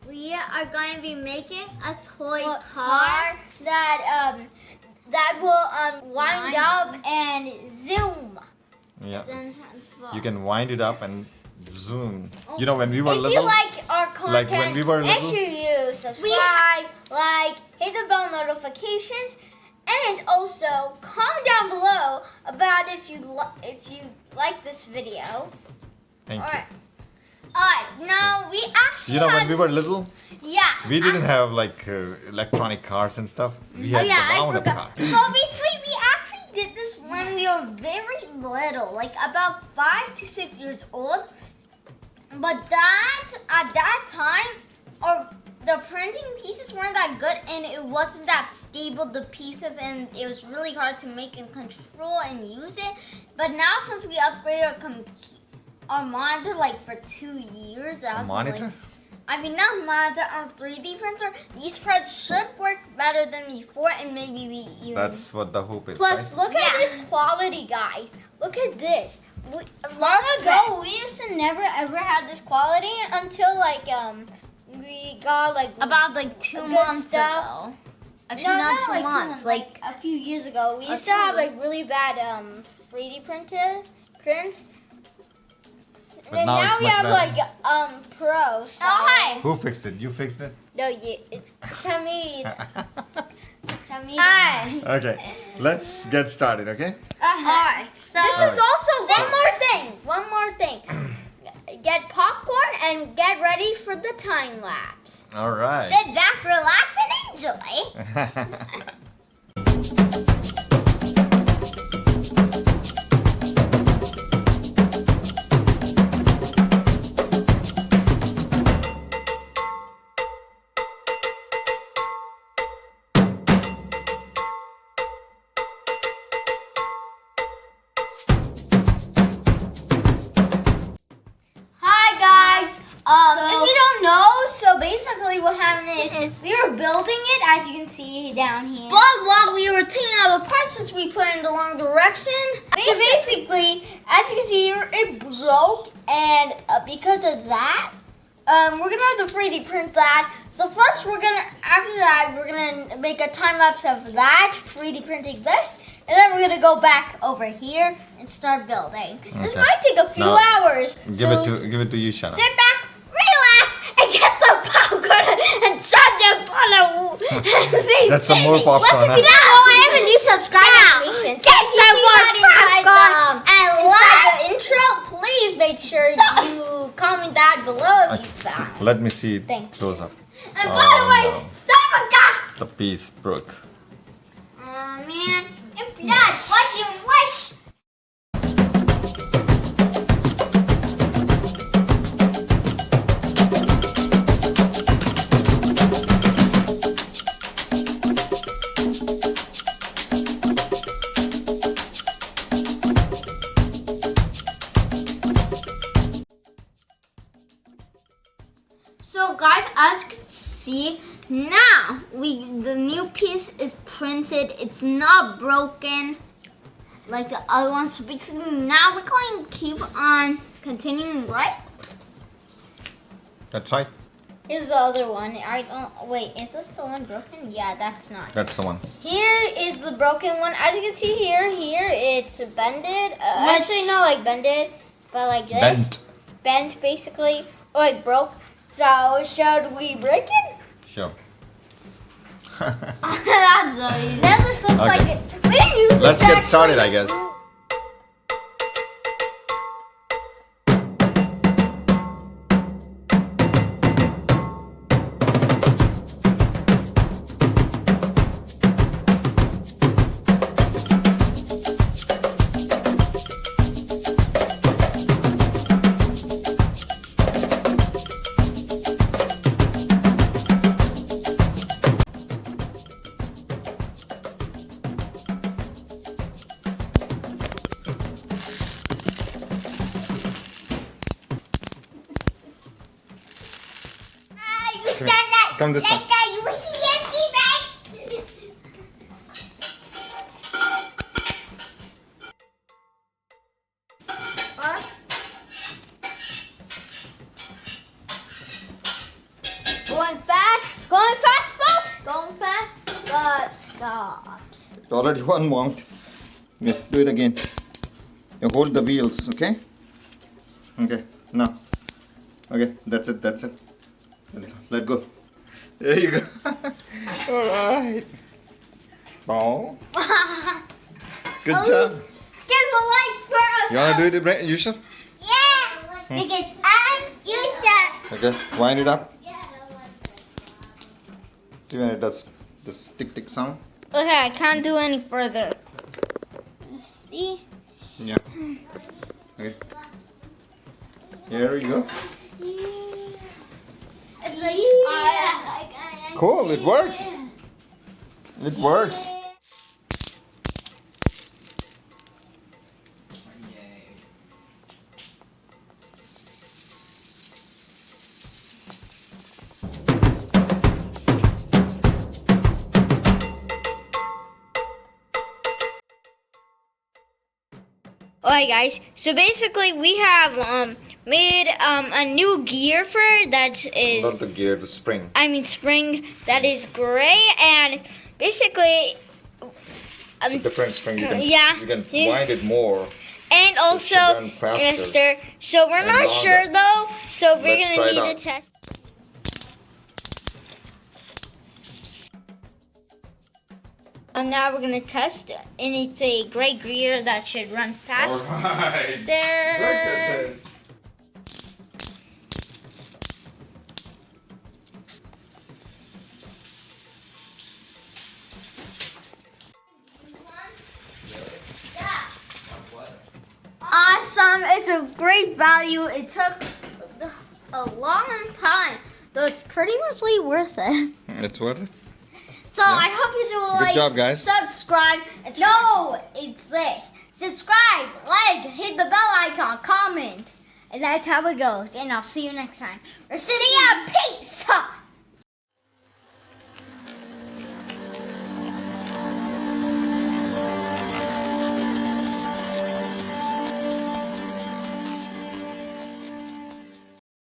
We are going to be making a toy car that will wind up and zoom. Yeah. You can wind it up and zoom. You know, when we were If little. you like our content, when we were make little- sure you subscribe, like, hit the bell notifications, and also comment down below about if you like this video. Thank you. Alright, now we actually You know, had, when we were little, yeah, we didn't have like electronic cars and stuff. We had the I wound-up forgot. car. So basically, we actually did this when we were very little, like about 5 to 6 years old. But at that time, the printing pieces weren't that good, and it wasn't that stable, the pieces, and it was really hard to make and control and use it. But now, since we upgraded our monitor like for 2 years, A monitor? Not monitor, on 3D printer, these parts should work better than before, and maybe we even. That's what the hope is. Plus, right? look at this quality, guys. Look at this. Long ago, we used to never ever have this quality until we got About 2 months ago. Actually, not 2 months. Like a few years ago, we used to have really bad 3D prints. But And now now it's we much have better. pro style. Oh, hi. Who fixed it? You fixed it? No, it's Tamid. Hi. Okay, let's get started, okay? Alright, so This is also one more thing. Get popcorn and get ready for the time lapse. All right. Sit back, relax, and enjoy. If you don't know, so basically what happened is we were building it, as you can see down here. But while we were taking out the parts, since we put it in the wrong direction, so basically, as you can see here, it broke, and because of that, we're gonna have to 3D print that. So first, after that, we're gonna make a time lapse of that, 3D printing this, and then we're gonna go back over here and start building. This Okay. might take a few hours. Give it to you, Shanna. Sit back, relax, and get the popcorn and charge up on a That's some more popcorn. Plus, if you don't know, I have a new subscribe animation. So get if you some see more that popcorn inside the intro, please make sure you comment that below if you found. Let me see it Thank you. close up. And by the way, no. Samaka! The piece broke. Oh man, it's blood. What? So guys, as you can see, now the new piece is printed. It's not broken like the other ones. So basically now we're going to keep on continuing, right? That's right. Here's the other one. Wait, is this the one broken? Yeah, that's not. That's the one. Here is the broken one. As you can see here it's bended. Actually, not like bended, but like this. Bent basically, or it broke. So should we break it? Sure. That's funny. That just looks Okay. like it. We can use it. Let's to get started, I actually- guess. Come this side. Going fast, folks. Going fast, but stops. Already one mount. Yeah, do it again. You hold the wheels, okay? Okay, now. Okay, that's it, that's it. Let go. There you go. Alright. Oh. Good job. Give a like for us. You wanna do it, Yusuf? Yeah. Because I'm Yusuf. Okay, wind it up. See when it does this tick tick sound? Okay, I can't do any further. See? Yeah. Okay. Here you go. Cool, it works. It works. Alright guys, so basically we have made a new gear for it that is Not the gear, the spring. spring that is gray, and basically It's a different spring. You can, yeah, you can wind it more. and also run faster so we're and not longer. sure though, so we're Let's gonna try it need out. to test. Now we're gonna test it, and it's a gray gear that should run fast. Alright. There. Look at this. Awesome! It's a great value. It took a long time, though it's pretty much worth it. It's worth it. So Yeah. I hope you do Good job, guys. subscribe. And no, it's this. Subscribe, like, hit the bell icon, comment. And that's how it goes. And I'll see you next time. See ya. Peace.